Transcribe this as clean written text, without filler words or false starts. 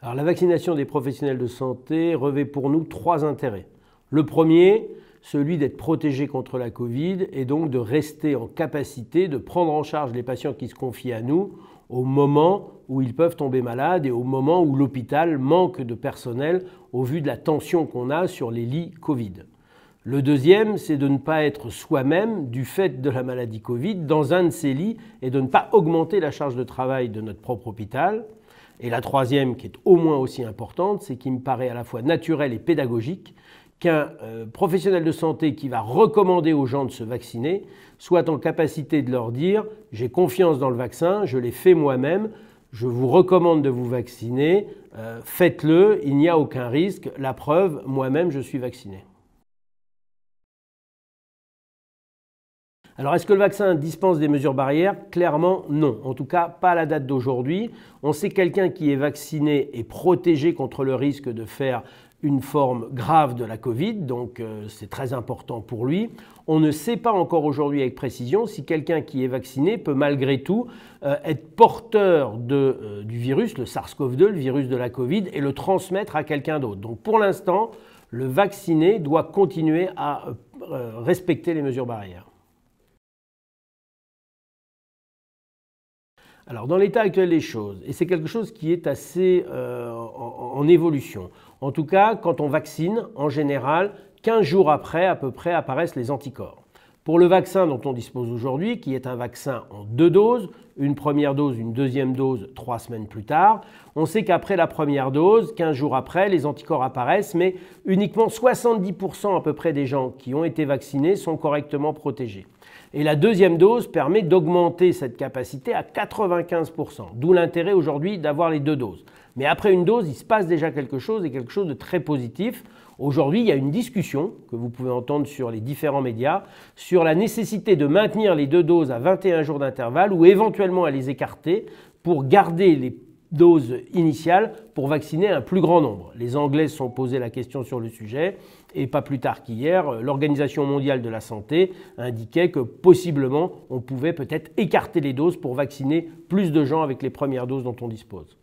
Alors, la vaccination des professionnels de santé revêt pour nous trois intérêts. Le premier, celui d'être protégé contre la Covid et donc de rester en capacité de prendre en charge les patients qui se confient à nous au moment où ils peuvent tomber malades et au moment où l'hôpital manque de personnel au vu de la tension qu'on a sur les lits Covid. Le deuxième, c'est de ne pas être soi-même, du fait de la maladie Covid, dans un de ces lits et de ne pas augmenter la charge de travail de notre propre hôpital. Et la troisième, qui est au moins aussi importante, c'est qu'il me paraît à la fois naturel et pédagogique qu'un professionnel de santé qui va recommander aux gens de se vacciner soit en capacité de leur dire « j'ai confiance dans le vaccin, je l'ai fait moi-même, je vous recommande de vous vacciner, faites-le, il n'y a aucun risque, la preuve, moi-même je suis vacciné ». Alors, est-ce que le vaccin dispense des mesures barrières? Clairement, non. En tout cas, pas à la date d'aujourd'hui. On sait que quelqu'un qui est vacciné est protégé contre le risque de faire une forme grave de la Covid, donc c'est très important pour lui. On ne sait pas encore aujourd'hui avec précision si quelqu'un qui est vacciné peut malgré tout être porteur du virus, le SARS-CoV-2, le virus de la Covid, et le transmettre à quelqu'un d'autre. Donc pour l'instant, le vacciné doit continuer à respecter les mesures barrières. Alors, dans l'état actuel des choses, et c'est quelque chose qui est assez en évolution, en tout cas, quand on vaccine, en général, 15 jours après, à peu près, apparaissent les anticorps. Pour le vaccin dont on dispose aujourd'hui, qui est un vaccin en 2 doses, une première dose, une deuxième dose 3 semaines plus tard, on sait qu'après la première dose, 15 jours après, les anticorps apparaissent, mais uniquement 70% à peu près des gens qui ont été vaccinés sont correctement protégés. Et la deuxième dose permet d'augmenter cette capacité à 95%, d'où l'intérêt aujourd'hui d'avoir les 2 doses. Mais après une dose, il se passe déjà quelque chose et quelque chose de très positif. Aujourd'hui, il y a une discussion que vous pouvez entendre sur les différents médias sur la nécessité de maintenir les 2 doses à 21 jours d'intervalle ou éventuellement à les écarter pour garder les doses initiales pour vacciner un plus grand nombre. Les Anglais se sont posé la question sur le sujet et pas plus tard qu'hier, l'Organisation mondiale de la santé indiquait que possiblement on pouvait peut-être écarter les doses pour vacciner plus de gens avec les premières doses dont on dispose.